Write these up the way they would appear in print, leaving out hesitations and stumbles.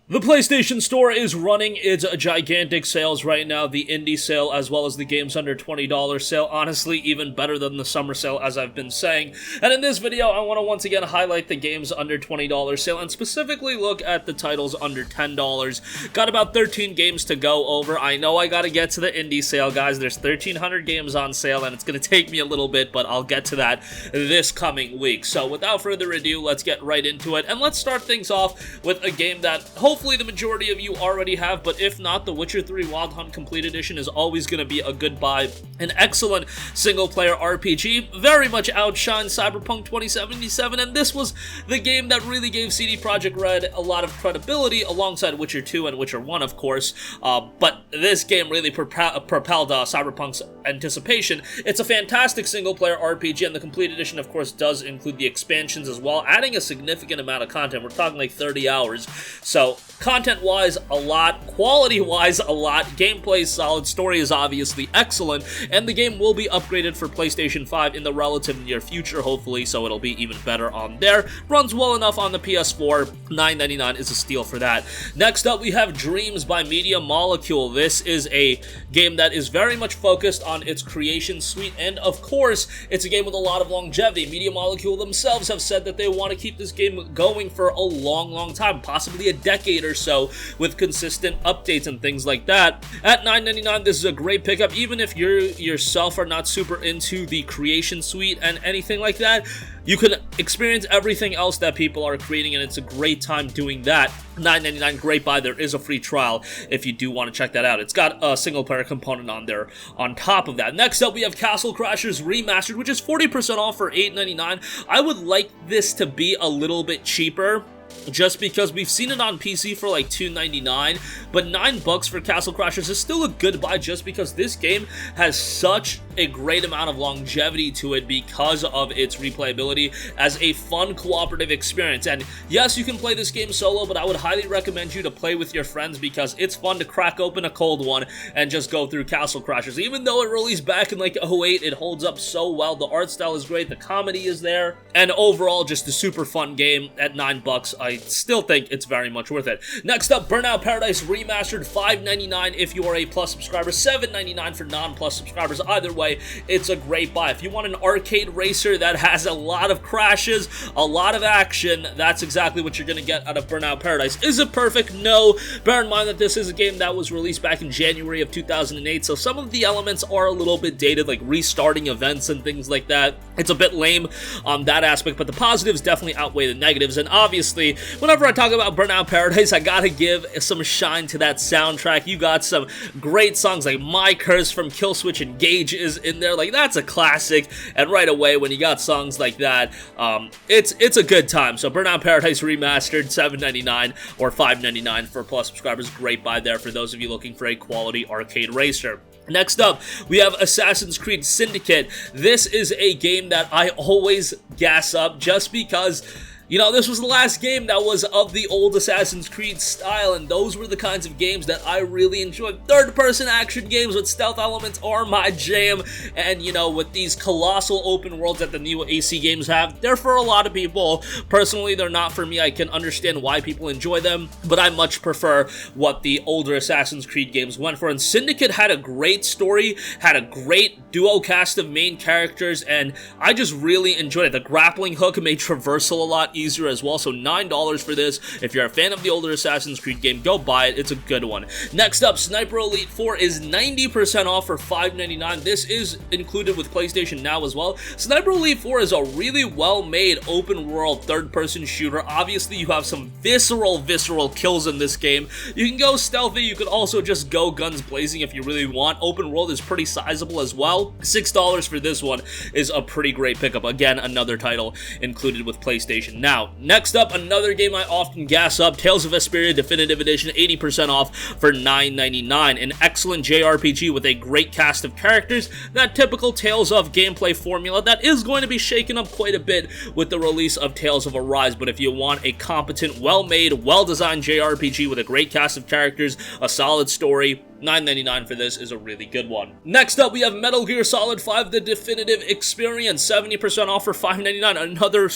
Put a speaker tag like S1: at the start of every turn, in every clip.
S1: The PlayStation Store is running its gigantic sales right now, the indie sale as well as the games under $20 sale, honestly even better than the summer sale as I've been saying. And in this video I want to once again highlight the games under $20 sale and specifically look at the titles under $10. Got about 13 games to go over. I know I gotta get to the indie sale, guys. There's 1,300 games on sale and it's gonna take me a little bit, but I'll get to that this coming week. So without further ado, let's get right into it and let's start things off with a game that hopefully the majority of you already have, but if not, The Witcher 3 Wild Hunt Complete Edition is always going to be a good buy. An excellent single-player RPG, very much outshines Cyberpunk 2077, and this was the game that really gave CD Projekt Red a lot of credibility, alongside Witcher 2 and Witcher 1, of course, but this game really propelled Cyberpunk's anticipation. It's a fantastic single-player RPG, and the Complete Edition, of course, does include the expansions as well, adding a significant amount of content. We're talking like 30 hours, so content-wise, a lot. Quality-wise, a lot. Gameplay is solid. Story is obviously excellent. And the game will be upgraded for PlayStation 5 in the relative near future, hopefully, so it'll be even better on there. Runs well enough on the PS4. $9.99 is a steal for that. Next up, we have Dreams by Media Molecule. This is a game that is very much focused on its creation suite, and of course, it's a game with a lot of longevity. Media Molecule themselves have said that they want to keep this game going for a long time, possibly a decade or so, with consistent updates and things like that. At $9.99, this is a great pickup, even if you yourself are not super into the creation suite and anything like that. You can experience everything else that people are creating, and it's a great time doing that. $9.99, great buy. There is a free trial if you do want to check that out. It's got a single-player component on there on top of that. Next up, we have Castle Crashers Remastered, which is 40% off for $8.99. I would like this to be a little bit cheaper, just because we've seen it on PC for like $2.99, but $9 for Castle Crashers is still a good buy, just because this game has such a great amount of longevity to it because of its replayability as a fun cooperative experience. And yes, you can play this game solo, but I would highly recommend you to play with your friends because it's fun to crack open a cold one and just go through Castle Crashers. Even though it released back in like 08, it holds up so well. The art style is great, the comedy is there, and overall just a super fun game. At $9, I still think it's very much worth it. Next up, Burnout Paradise Remastered, $5.99 if you are a Plus subscriber, $7.99 for non-Plus subscribers. Either way, it's a great buy. If you want an arcade racer that has a lot of crashes, a lot of action, that's exactly what you're going to get out of Burnout Paradise. Is it perfect? No. Bear in mind that this is a game that was released back in January of 2008, so some of the elements are a little bit dated, like restarting events and things like that. It's a bit lame on that aspect, but the positives definitely outweigh the negatives. And obviously, whenever I talk about Burnout Paradise, I gotta give some shine to that soundtrack. You got some great songs like My Curse from Killswitch Engage is in there. Like, that's a classic, and right away when you got songs like that, it's a good time. So Burnout Paradise Remastered, $7.99 or $5.99 for Plus subscribers. Great buy there for those of you looking for a quality arcade racer. Next up, we have Assassin's Creed Syndicate. This is a game that I always gas up just because, you know, this was the last game that was of the old Assassin's Creed style, and those were the kinds of games that I really enjoyed. Third-person action games with stealth elements are my jam, and, you know, with these colossal open worlds that the new AC games have, they're for a lot of people. Personally, they're not for me. I can understand why people enjoy them, but I much prefer what the older Assassin's Creed games went for, and Syndicate had a great story, had a great duo cast of main characters, and I just really enjoyed it. The grappling hook made traversal a lot easier as well, so $9 for this. If you're a fan of the older Assassin's Creed game, go buy it. It's a good one. Next up, Sniper Elite 4 is 90% off for $5.99. This is included with PlayStation Now as well. Sniper Elite 4 is a really well-made open-world third-person shooter. Obviously, you have some visceral kills in this game. You can go stealthy. You could also just go guns blazing if you really want. Open world is pretty sizable as well. $6 for this one is a pretty great pickup. Again, another title included with PlayStation Now. Next up, another game I often gas up, Tales of Vesperia Definitive Edition, 80% off for $9.99. An excellent JRPG with a great cast of characters, that typical Tales of gameplay formula that is going to be shaken up quite a bit with the release of Tales of Arise, but if you want a competent, well-made, well-designed JRPG with a great cast of characters, a solid story, $9.99 for this is a really good one. Next up, we have Metal Gear Solid 5 The Definitive Experience, 70% off for $5.99. Another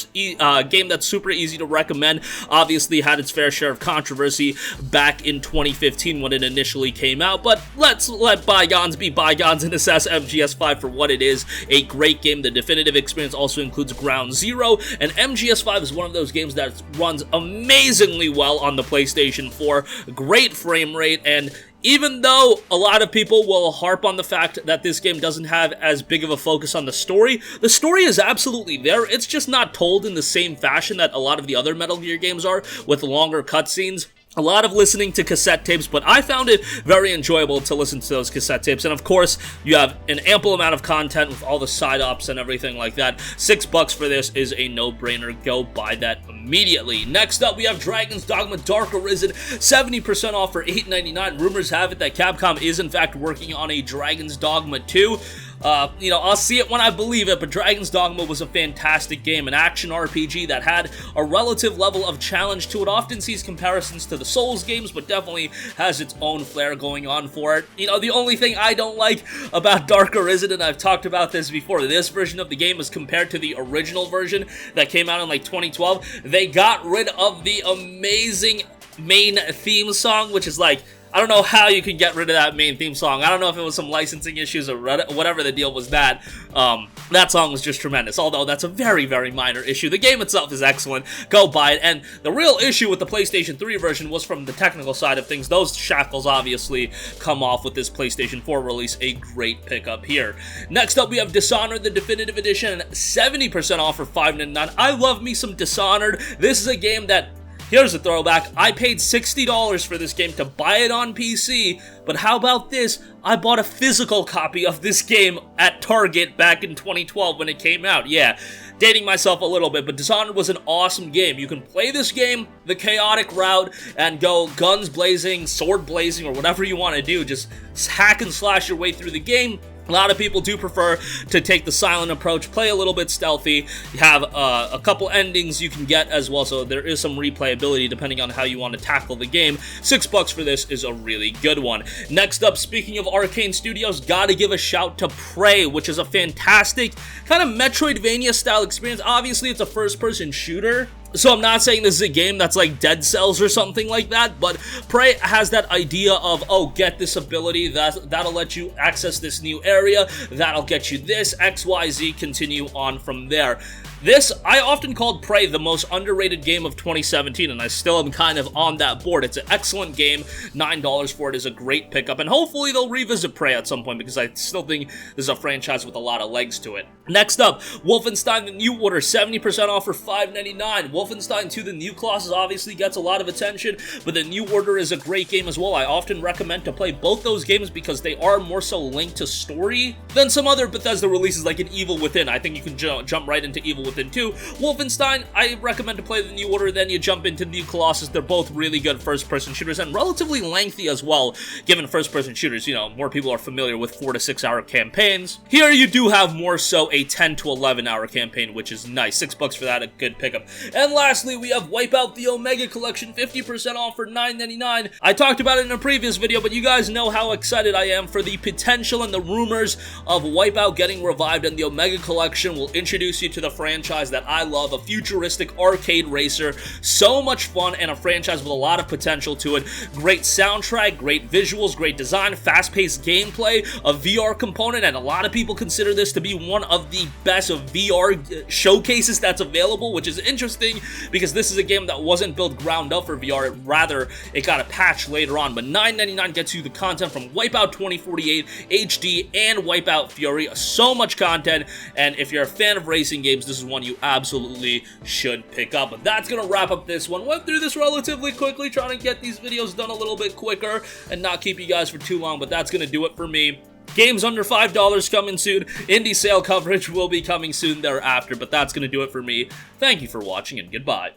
S1: game that's super easy to recommend. Obviously had its fair share of controversy back in 2015 when it initially came out, but let's let bygones be bygones and assess MGS5 for what it is. A great game. The Definitive Experience also includes Ground Zero, and MGS5 is one of those games that runs amazingly well on the PlayStation 4. Great frame rate, and even though a lot of people will harp on the fact that this game doesn't have as big of a focus on the story is absolutely there. It's just not told in the same fashion that a lot of the other Metal Gear games are, with longer cutscenes. A lot of listening to cassette tapes, but I found it very enjoyable to listen to those cassette tapes. And of course, you have an ample amount of content with all the side ops and everything like that. $6 for this is a no-brainer. Go buy that immediately. Next up, we have Dragon's Dogma Dark Arisen, 70% off for $8.99. Rumors have it that Capcom is in fact working on a Dragon's Dogma 2. I'll see it when I believe it, but Dragon's Dogma was a fantastic game, an action RPG that had a relative level of challenge to it. Often sees comparisons to the Souls games, but definitely has its own flair going on for it. The only thing I don't like about Dark Arisen, and I've talked about this before, this version of the game is compared to the original version that came out in like 2012. They got rid of the amazing main theme song, which is like, I don't know how you can get rid of that main theme song. I don't know if it was some licensing issues or whatever the deal was that. That song was just tremendous, although that's a very, very minor issue. The game itself is excellent. Go buy it. And the real issue with the PlayStation 3 version was from the technical side of things. Those shackles obviously come off with this PlayStation 4 release. A great pickup here. Next up, we have Dishonored, the Definitive Edition, 70% off for $5.99. I love me some Dishonored. This is a game that, here's a throwback, I paid $60 for this game to buy it on PC, but how about this? I bought a physical copy of this game at Target back in 2012 when it came out. Yeah, dating myself a little bit, but Dishonored was an awesome game. You can play this game the chaotic route and go guns blazing, sword blazing, or whatever you want to do. Just hack and slash your way through the game. A lot of people do prefer to take the silent approach, play a little bit stealthy. You have a couple endings you can get as well, so there is some replayability depending on how you want to tackle the game. $6 for this is a really good one. Next up, speaking of Arcane Studios, gotta give a shout to Prey, which is a fantastic kind of Metroidvania-style experience. Obviously, it's a first-person shooter, so I'm not saying this is a game that's like Dead Cells or something like that, but Prey has that idea of, oh, get this ability, that'll let you access this new area, that'll get you this, XYZ, continue on from there. This, I often called Prey the most underrated game of 2017, and I still am kind of on that board. It's an excellent game. $9 for it is a great pickup, and hopefully they'll revisit Prey at some point, because I still think this is a franchise with a lot of legs to it. Next up, Wolfenstein The New Order, 70% off for $5.99. Wolfenstein 2 The New Colossus obviously gets a lot of attention, but The New Order is a great game as well. I often recommend to play both those games because they are more so linked to story than some other Bethesda releases like an Evil Within. I think you can jump right into Evil Within 2. Wolfenstein, I recommend to play The New Order, then you jump into New Colossus. They're both really good first-person shooters and relatively lengthy as well, given first-person shooters, more people are familiar with 4 to 6 hour campaigns. Here you do have more so a 10 to 11 hour campaign, which is nice. $6 for that, a good pickup. And lastly, we have WipEout the Omega Collection, 50% off for $9.99. I talked about it in a previous video, but you guys know how excited I am for the potential and the rumors of WipEout getting revived, and the Omega Collection will introduce you to the franchise that I love, a futuristic arcade racer. So much fun, and a franchise with a lot of potential to it. Great soundtrack, great visuals, great design, fast-paced gameplay, a VR component, and a lot of people consider this to be one of the best VR showcases that's available, which is interesting because this is a game that wasn't built ground up for VR. Rather, it got a patch later on, but $9.99 gets you the content from WipEout 2048 HD and WipEout Fury. So much content, and if you're a fan of racing games, this is one you absolutely should pick up. But that's gonna wrap up this one. Went through this relatively quickly, trying to get these videos done a little bit quicker and not keep you guys for too long, but that's gonna do it for me. Games under $5 coming soon. Indie sale coverage will be coming soon thereafter, but that's gonna do it for me. Thank you for watching, and goodbye.